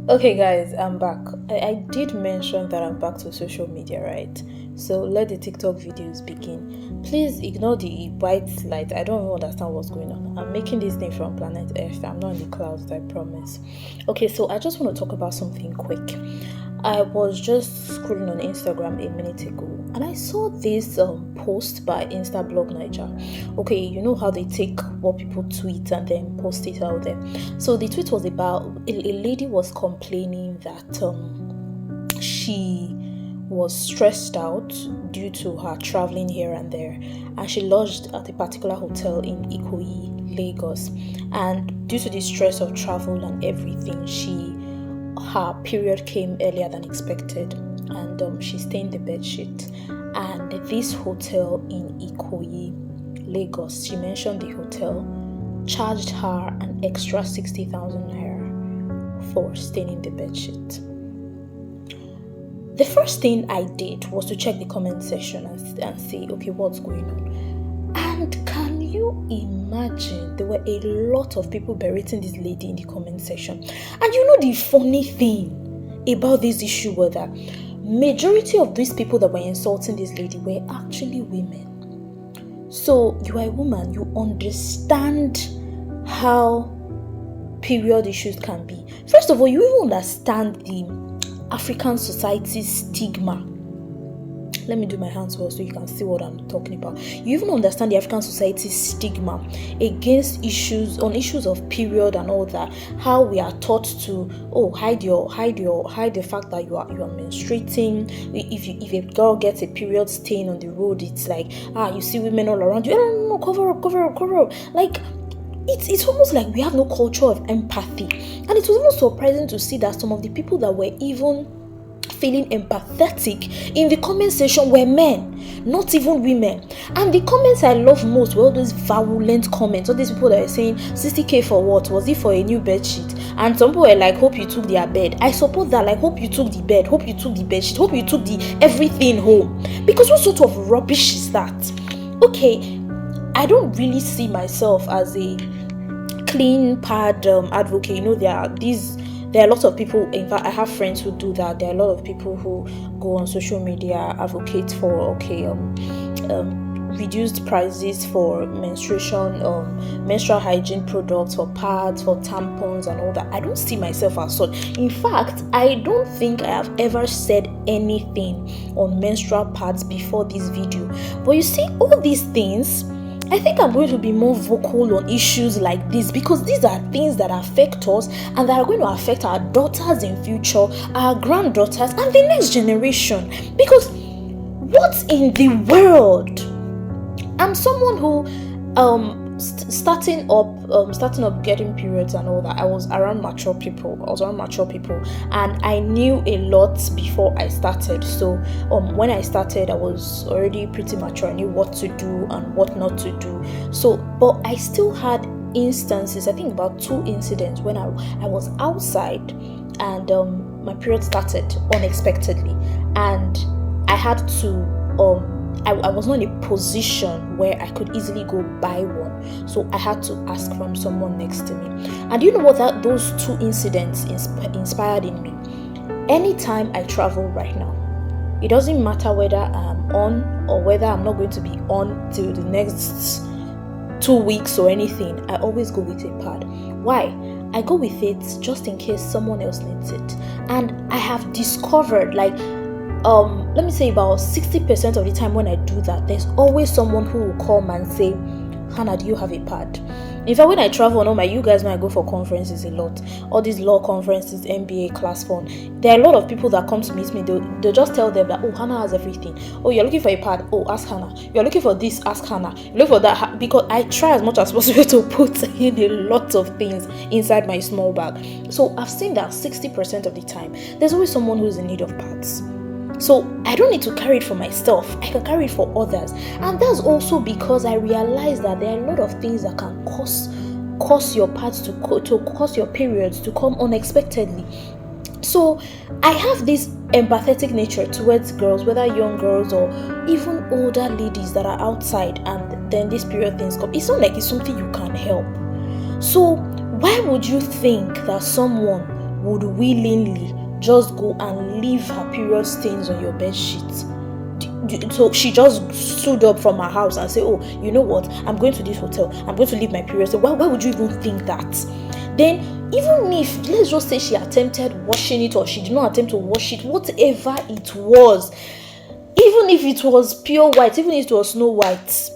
Okay, guys, I'm back. I did mention that I'm back to social media, right? So let the TikTok videos begin. Please ignore the white light. I don't even understand what's going on. I'm making this thing from planet Earth. I'm not in the clouds, I promise. Okay, so I just want to talk about something quick. I was just scrolling on Instagram a minute ago and I saw this post by Instablog Niger. Okay, you know how they take what people tweet and then post it out there. So the tweet was about a lady was complaining that she was stressed out due to her traveling here and there, and she lodged at a particular hotel in Ikoyi, Lagos. And due to the stress of travel and everything, her period came earlier than expected, and she stained the bed sheet. And this hotel in Ikoyi, Lagos, she mentioned the hotel charged her an extra 60,000 naira for staining the bed sheet. The first thing I did was to check the comment section and see, okay, what's going on? And can you imagine, there were a lot of people berating this lady in the comment section. And you know the funny thing about this issue was that majority of these people that were insulting this lady were actually women. So you are a woman, you understand how period issues can be. First of all, you even understand the African society's stigma. Let me do my hands well so you can see what I'm talking about. You even understand the African society's stigma against issues of period and all that. How we are taught to hide the fact that you are menstruating. If a girl gets a period stain on the road, it's like you see women all around you. No, cover up. Like it's almost like we have no culture of empathy. And it was even surprising to see that some of the people that were even feeling empathetic in the comment section were men, not even women. And the comments I love most were all those virulent comments. All these people that were saying 60k for what? Was it for a new bed sheet? And some people were like, hope you took their bed. I support that. Like, hope you took the bed, hope you took the bed sheet, hope you took the everything home. Because what sort of rubbish is that? Okay, I don't really see myself as a clean pad advocate. You know, there are lots of people. In fact, I have friends who do that. There are a lot of people who go on social media, advocate for reduced prices for menstrual hygiene products, for pads, for tampons and all that. I don't see myself as such. In fact, I don't think I have ever said anything on menstrual pads before this video. But you see, all these things, I think I'm going to be more vocal on issues like this, because these are things that affect us and that are going to affect our daughters in future, our granddaughters, and the next generation. Because what in the world? I'm someone who starting up getting periods and all that. I was around mature people, and I knew a lot before I started. So when I started, I was already pretty mature. I knew what to do and what not to do. So, but I still had instances, I think about 2 incidents, when I was outside and my period started unexpectedly, and I had to I was not in a position where I could easily go buy one, so I had to ask from someone next to me. And you know what those 2 incidents inspired in me? Anytime I travel right now, it doesn't matter whether I'm on or whether I'm not going to be on till the next 2 weeks or anything, I always go with a pad. Why? I go with it just in case someone else needs it. And I have discovered, like, let me say about 60% of the time when I do that, there's always someone who will come and say, Hannah, do you have a pad? In fact, when I travel, you guys know I go for conferences a lot. All these law conferences, MBA, class fund. There are a lot of people that come to meet me. They'll just tell them that, Hannah has everything. You're looking for a pad? Ask Hannah. You're looking for this? Ask Hannah. You look for that? Because I try as much as possible to put in a lot of things inside my small bag. So I've seen that 60% of the time, there's always someone who's in need of pads. So I don't need to carry it for myself. I can carry it for others. And that's also because I realize that there are a lot of things that can cause your pads to cause your periods to come unexpectedly. So I have this empathetic nature towards girls, whether young girls or even older ladies that are outside and then these period things come. It's not like it's something you can help. So Why would you think that someone would willingly just go and leave her period stains on your bed sheet? So she just stood up from her house and said, oh, you know what, I'm going to this hotel, I'm going to leave my period stain. Why would you even think that? Then even if, let's just say she attempted washing it, or she did not attempt to wash it, whatever it was, even if it was pure white, even if it was Snow White,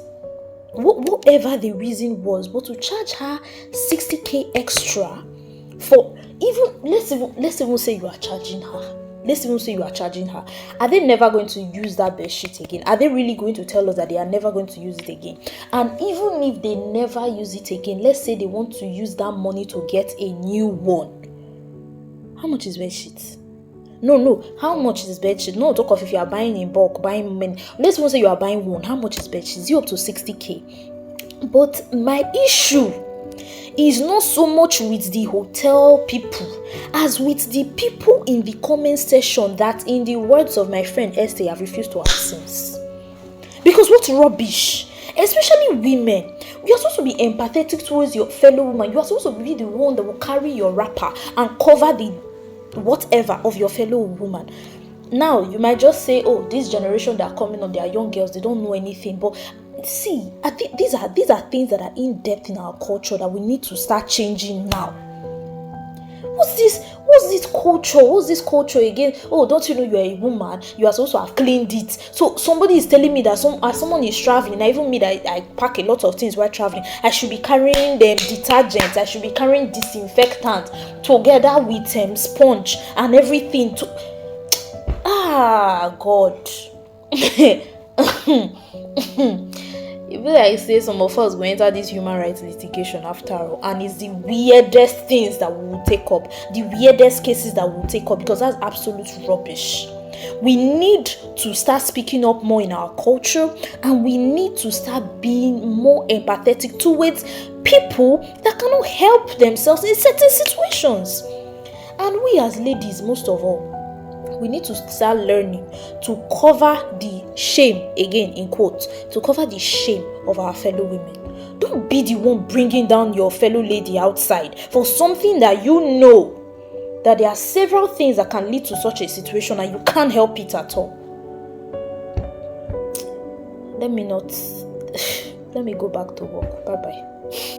whatever the reason was, but to charge her 60k extra for, even let's even say you are charging her. Let's even say you are charging her. Are they never going to use that bed sheet again? Are they really going to tell us that they are never going to use it again? And even if they never use it again, let's say they want to use that money to get a new one. How much is bed sheet? No. How much is bed sheet? No, talk of if you are buying in bulk, buying many. Let's even say you are buying one. How much is bed sheet? You up to 60k. But my issue is not so much with the hotel people as with the people in the comment section that, in the words of my friend Esther, have refused to have sense. Because what rubbish, especially women. You are supposed to be empathetic towards your fellow woman. You are supposed to be the one that will carry your wrapper and cover the whatever of your fellow woman. Now you might just say, oh, this generation that are coming on, they are young girls, they don't know anything. But see, I think these are things that are in depth in our culture that we need to start changing now. What's this culture? What's this culture again? Oh, don't you know you're a woman? You are supposed to have cleaned it. So somebody is telling me that someone is traveling. Even me, that I pack a lot of things while traveling, I should be carrying them detergent. I should be carrying disinfectant together with sponge and everything. God. It feels like say some of us will enter this human rights litigation after all, and it's the weirdest things that we will take up, the weirdest cases that we will take up, because that's absolute rubbish. We need to start speaking up more in our culture, and we need to start being more empathetic towards people that cannot help themselves in certain situations. And we as ladies, most of all, we need to start learning to cover the shame, again in quotes, to cover the shame of our fellow women. Don't be the one bringing down your fellow lady outside for something that you know that there are several things that can lead to such a situation and you can't help it at all. Let me go back to work. Bye bye.